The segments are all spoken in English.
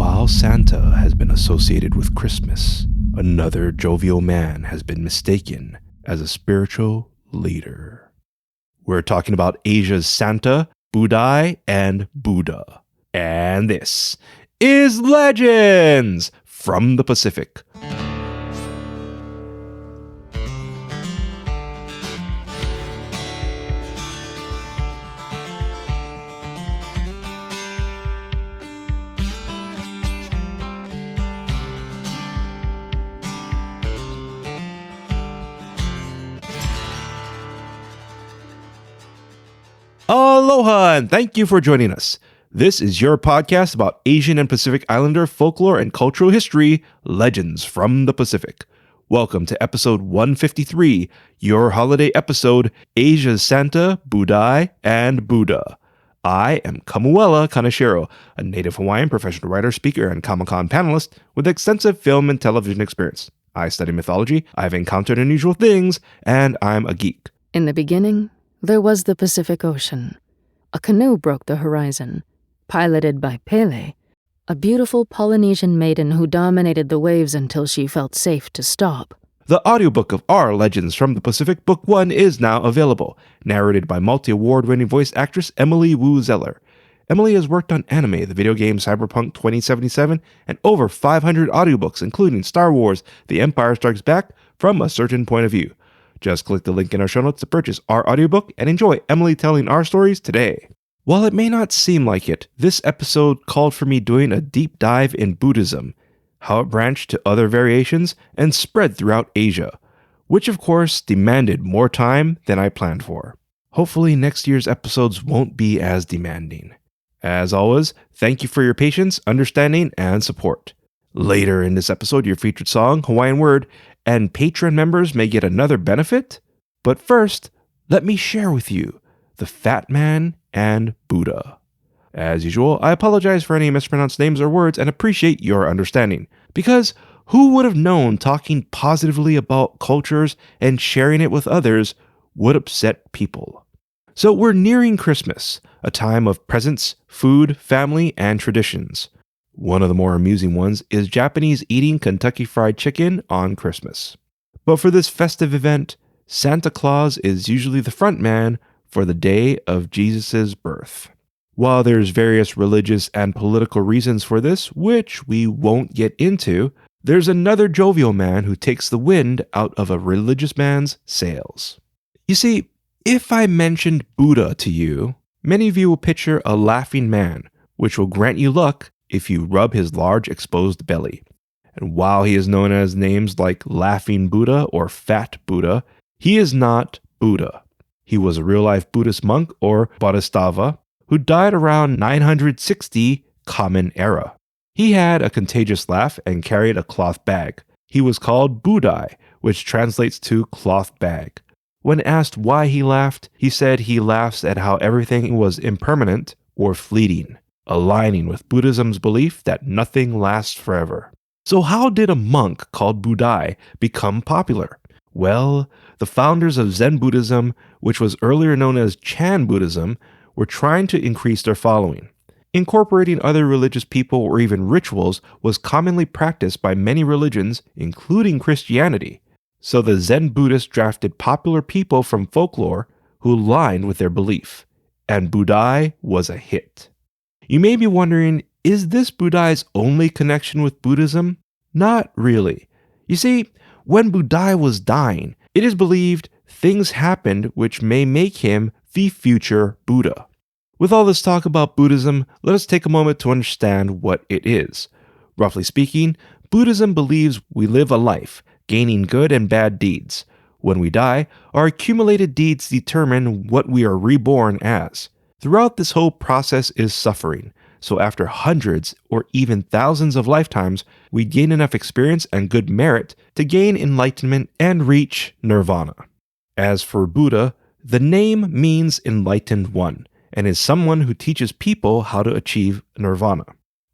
While Santa has been associated with Christmas, another jovial man has been mistaken as a spiritual leader. We're talking about Asia's Santa, Budai, and Buddha. And this is Legends from the Pacific. Aloha, and thank you for joining us. This is your podcast about Asian and Pacific Islander folklore and cultural history, Legends from the Pacific. Welcome to episode 153, your holiday episode, Asia's Santa, Budai, and Buddha. I am Kamuela Kaneshiro, a native Hawaiian professional writer, speaker, and Comic-Con panelist with extensive film and television experience. I study mythology, I've encountered unusual things, and I'm a geek. In the beginning, there was the Pacific Ocean. A canoe broke the horizon, piloted by Pele, a beautiful Polynesian maiden who dominated the waves until she felt safe to stop. The audiobook of our Legends from the Pacific Book 1 is now available, narrated by multi-award-winning voice actress Emily Wu Zeller. Emily has worked on anime, the video game Cyberpunk 2077, and over 500 audiobooks, including Star Wars, The Empire Strikes Back, from a certain point of view. Just click the link in our show notes to purchase our audiobook and enjoy Emily telling our stories today. While it may not seem like it, this episode called for me doing a deep dive in Buddhism, how it branched to other variations and spread throughout Asia, which of course demanded more time than I planned for. Hopefully next year's episodes won't be as demanding. As always, thank you for your patience, understanding, and support. Later in this episode, your featured song, Hawaiian Word, and Patreon members may get another benefit. But first, let me share with you the Fat Man and Buddha. As usual, I apologize for any mispronounced names or words and appreciate your understanding, because who would have known talking positively about cultures and sharing it with others would upset people? So we're nearing Christmas, a time of presents, food, family, and traditions. One of the more amusing ones is Japanese eating Kentucky Fried Chicken on Christmas. But for this festive event, Santa Claus is usually the front man for the day of Jesus' birth. While there's various religious and political reasons for this, which we won't get into, there's another jovial man who takes the wind out of a religious man's sails. You see, if I mentioned Buddha to you, many of you will picture a laughing man, which will grant you luck if you rub his large exposed belly. And while he is known as names like Laughing Buddha or Fat Buddha, he is not Buddha. He was a real-life Buddhist monk or Bodhisattva who died around 960 Common Era. He had a contagious laugh and carried a cloth bag. He was called Budai, which translates to cloth bag. When asked why he laughed, he said he laughs at how everything was impermanent or fleeting, aligning with Buddhism's belief that nothing lasts forever. So how did a monk called Budai become popular? Well, the founders of Zen Buddhism, which was earlier known as Chan Buddhism, were trying to increase their following. Incorporating other religious people or even rituals was commonly practiced by many religions, including Christianity. So the Zen Buddhists drafted popular people from folklore who aligned with their belief, and Budai was a hit. You may be wondering, is this Budai's only connection with Buddhism? Not really. You see, when Budai was dying, it is believed things happened which may make him the future Buddha. With all this talk about Buddhism, let us take a moment to understand what it is. Roughly speaking, Buddhism believes we live a life, gaining good and bad deeds. When we die, our accumulated deeds determine what we are reborn as. Throughout this whole process is suffering, so after hundreds or even thousands of lifetimes, we gain enough experience and good merit to gain enlightenment and reach nirvana. As for Buddha, the name means enlightened one, and is someone who teaches people how to achieve nirvana.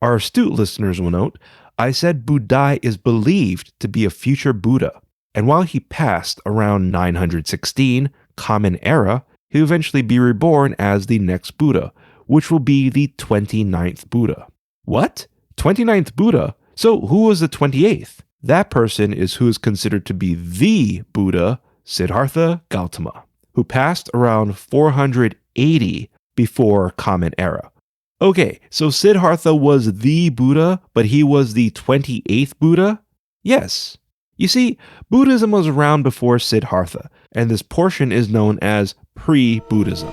Our astute listeners will note, I said Budai is believed to be a future Buddha, and while he passed around 916 Common Era, he'll eventually be reborn as the next Buddha, which will be the 29th Buddha. What? 29th Buddha? So who was the 28th? That person is who is considered to be the Buddha, Siddhartha Gautama, who passed around 480 before Common Era. Okay, so Siddhartha was the Buddha, but he was the 28th Buddha? Yes. You see, Buddhism was around before Siddhartha, and this portion is known as pre-Buddhism.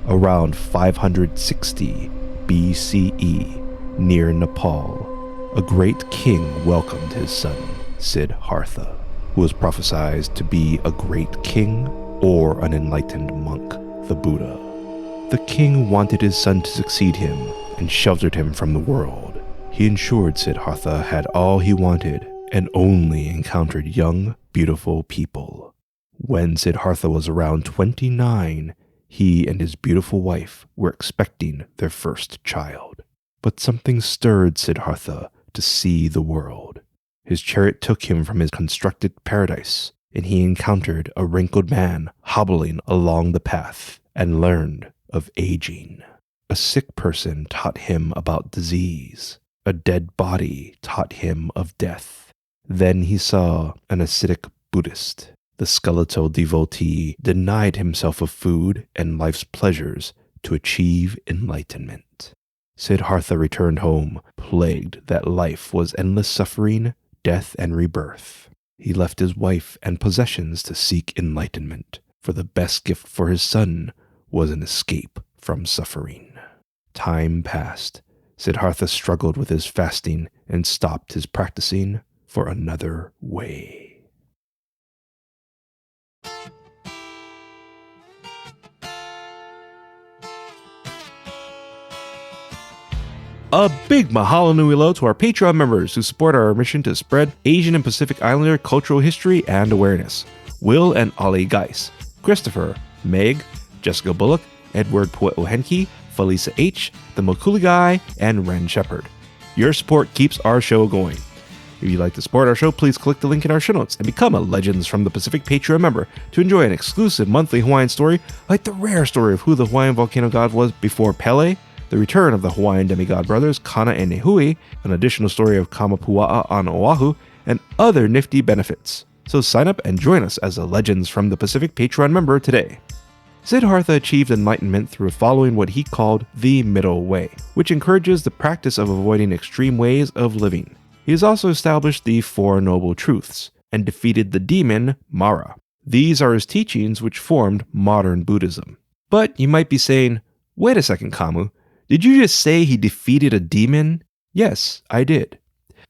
Around 560 BCE, near Nepal, a great king welcomed his son, Siddhartha, who was prophesied to be a great king or an enlightened monk, the Buddha. The king wanted his son to succeed him and sheltered him from the world. He ensured Siddhartha had all he wanted and only encountered young, beautiful people. When Siddhartha was around 29, he and his beautiful wife were expecting their first child. But something stirred Siddhartha to see the world. His chariot took him from his constructed paradise, and he encountered a wrinkled man hobbling along the path and learned of aging. A sick person taught him about disease. A dead body taught him of death. Then he saw an ascetic Buddhist. The skeletal devotee denied himself of food and life's pleasures to achieve enlightenment. Siddhartha returned home, plagued that life was endless suffering, death, and rebirth. He left his wife and possessions to seek enlightenment, for the best gift for his son was an escape from suffering. Time passed. Siddhartha struggled with his fasting and stopped his practicing for another way. A big mahalo nui lo to our Patreon members who support our mission to spread Asian and Pacific Islander cultural history and awareness. Will and Ollie Geis, Christopher, Meg, Jessica Bullock, Edward Pueohenki, Felisa H., The Mokuli Guy, and Ren Shepard. Your support keeps our show going. If you'd like to support our show, please click the link in our show notes and become a Legends from the Pacific Patreon member to enjoy an exclusive monthly Hawaiian story like the rare story of who the Hawaiian volcano god was before Pele, the return of the Hawaiian demigod brothers Kana and Nehui, an additional story of Kamapua'a on Oahu, and other nifty benefits. So sign up and join us as a Legends from the Pacific Patreon member today. Siddhartha achieved enlightenment through following what he called the middle way, which encourages the practice of avoiding extreme ways of living. He has also established the Four Noble Truths and defeated the demon Mara. These are his teachings which formed modern Buddhism. But you might be saying, wait a second, Kamu. Did you just say he defeated a demon? Yes, I did.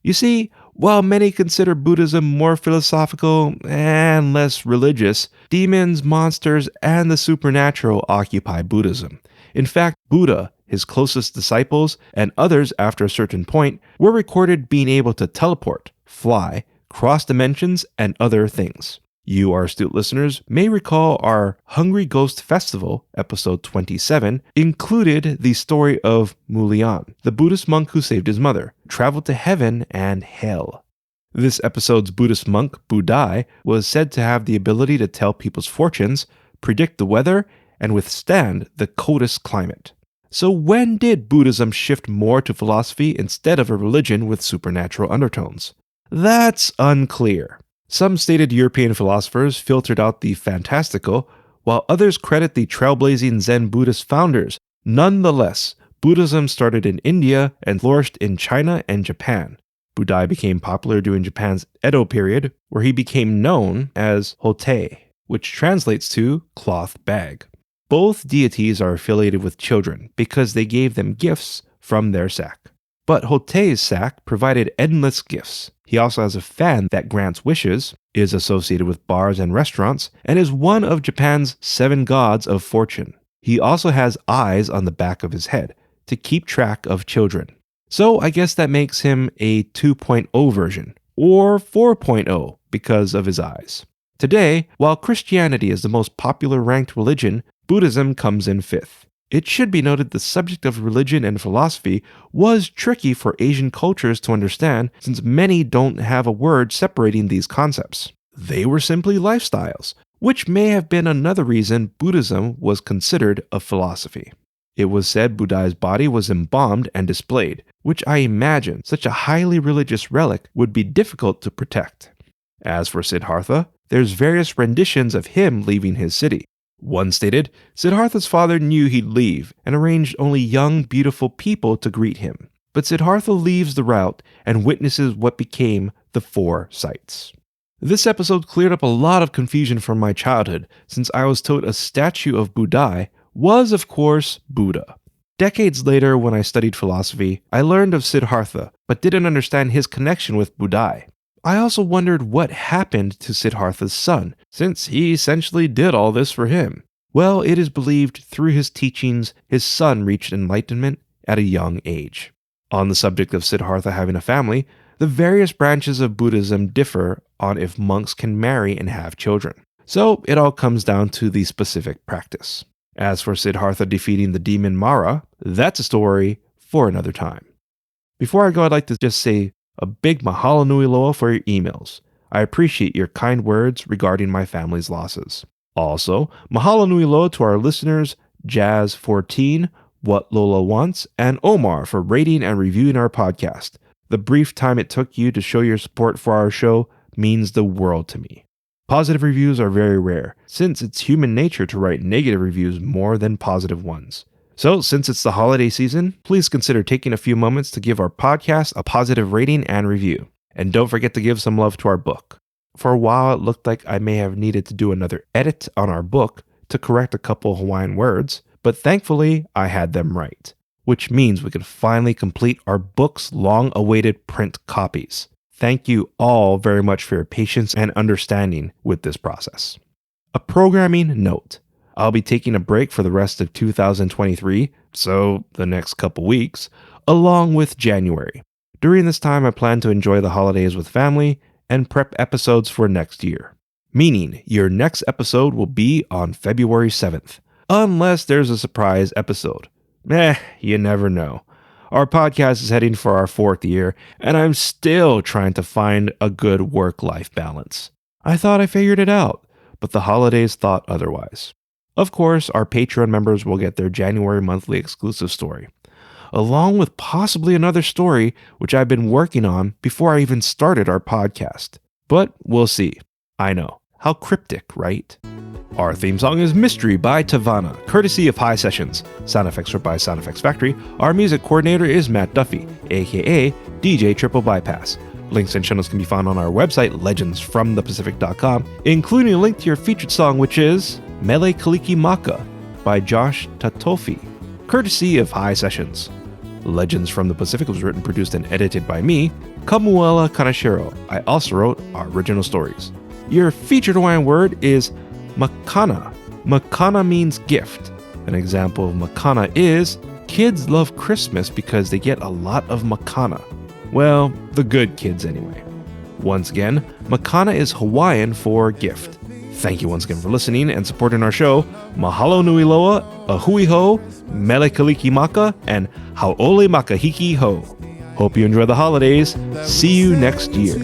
You see, while many consider Buddhism more philosophical and less religious, demons, monsters, and the supernatural occupy Buddhism. In fact, Buddha, his closest disciples, and others after a certain point were recorded being able to teleport, fly, cross dimensions, and other things. You, our astute listeners, may recall our Hungry Ghost Festival, episode 27, included the story of Mulian, the Buddhist monk who saved his mother, traveled to heaven and hell. This episode's Buddhist monk, Budai, was said to have the ability to tell people's fortunes, predict the weather, and withstand the coldest climate. So when did Buddhism shift more to philosophy instead of a religion with supernatural undertones? That's unclear. Some stated European philosophers filtered out the fantastical, while others credit the trailblazing Zen Buddhist founders. Nonetheless, Buddhism started in India and flourished in China and Japan. Budai became popular during Japan's Edo period, where he became known as Hotei, which translates to cloth bag. Both deities are affiliated with children because they gave them gifts from their sack. But Hotei's sack provided endless gifts. He also has a fan that grants wishes, is associated with bars and restaurants, and is one of Japan's 7 gods of fortune. He also has eyes on the back of his head to keep track of children. So I guess that makes him a 2.0 version, or 4.0 because of his eyes. Today, while Christianity is the most popular ranked religion, Buddhism comes in 5th. It should be noted the subject of religion and philosophy was tricky for Asian cultures to understand since many don't have a word separating these concepts. They were simply lifestyles, which may have been another reason Buddhism was considered a philosophy. It was said Budai's body was embalmed and displayed, which I imagine such a highly religious relic would be difficult to protect. As for Siddhartha, there's various renditions of him leaving his city. One stated, Siddhartha's father knew he'd leave and arranged only young, beautiful people to greet him. But Siddhartha leaves the route and witnesses what became the 4 sights. This episode cleared up a lot of confusion from my childhood, since I was told a statue of Budai was, of course, Buddha. Decades later, when I studied philosophy, I learned of Siddhartha, but didn't understand his connection with Budai. I also wondered what happened to Siddhartha's son, since he essentially did all this for him. Well, it is believed through his teachings, his son reached enlightenment at a young age. On the subject of Siddhartha having a family, the various branches of Buddhism differ on if monks can marry and have children. So it all comes down to the specific practice. As for Siddhartha defeating the demon Mara, that's a story for another time. Before I go, I'd like to just say a big mahalo nui loa for your emails. I appreciate your kind words regarding my family's losses. Also, mahalo nui loa to our listeners, Jazz14, What Lola Wants, and Omar for rating and reviewing our podcast. The brief time it took you to show your support for our show means the world to me. Positive reviews are very rare, since it's human nature to write negative reviews more than positive ones. So, since it's the holiday season, please consider taking a few moments to give our podcast a positive rating and review. And don't forget to give some love to our book. For a while, it looked like I may have needed to do another edit on our book to correct a couple Hawaiian words, but thankfully, I had them right, which means we could finally complete our book's long-awaited print copies. Thank you all very much for your patience and understanding with this process. A programming note. I'll be taking a break for the rest of 2023, so the next couple weeks, along with January. During this time, I plan to enjoy the holidays with family and prep episodes for next year. Meaning, your next episode will be on February 7th, unless there's a surprise episode. You never know. Our podcast is heading for our 4th year, and I'm still trying to find a good work-life balance. I thought I figured it out, but the holidays thought otherwise. Of course, our Patreon members will get their January monthly exclusive story, along with possibly another story which I've been working on before I even started our podcast. But we'll see. I know. How cryptic, right? Our theme song is Mystery by Tavana, courtesy of High Sessions. Sound effects are by Sound Effects Factory. Our music coordinator is Matt Duffy, aka DJ TripleBypass. Links and channels can be found on our website, legendsfromthepacific.com, including a link to your featured song, which is Mele Kaliki Maka by Josh Tatolfi, courtesy of High Sessions. Legends from the Pacific was written, produced, and edited by me, Kamuela Kanashiro. I also wrote our original stories. Your featured Hawaiian word is makana. Makana means gift. An example of makana is, kids love Christmas because they get a lot of makana. Well, the good kids anyway. Once again, makana is Hawaiian for gift. Thank you once again for listening and supporting our show. Mahalo nui loa, ahui ho, mele kaliki maka, and haole makahiki ho. Hope you enjoy the holidays. See you next year.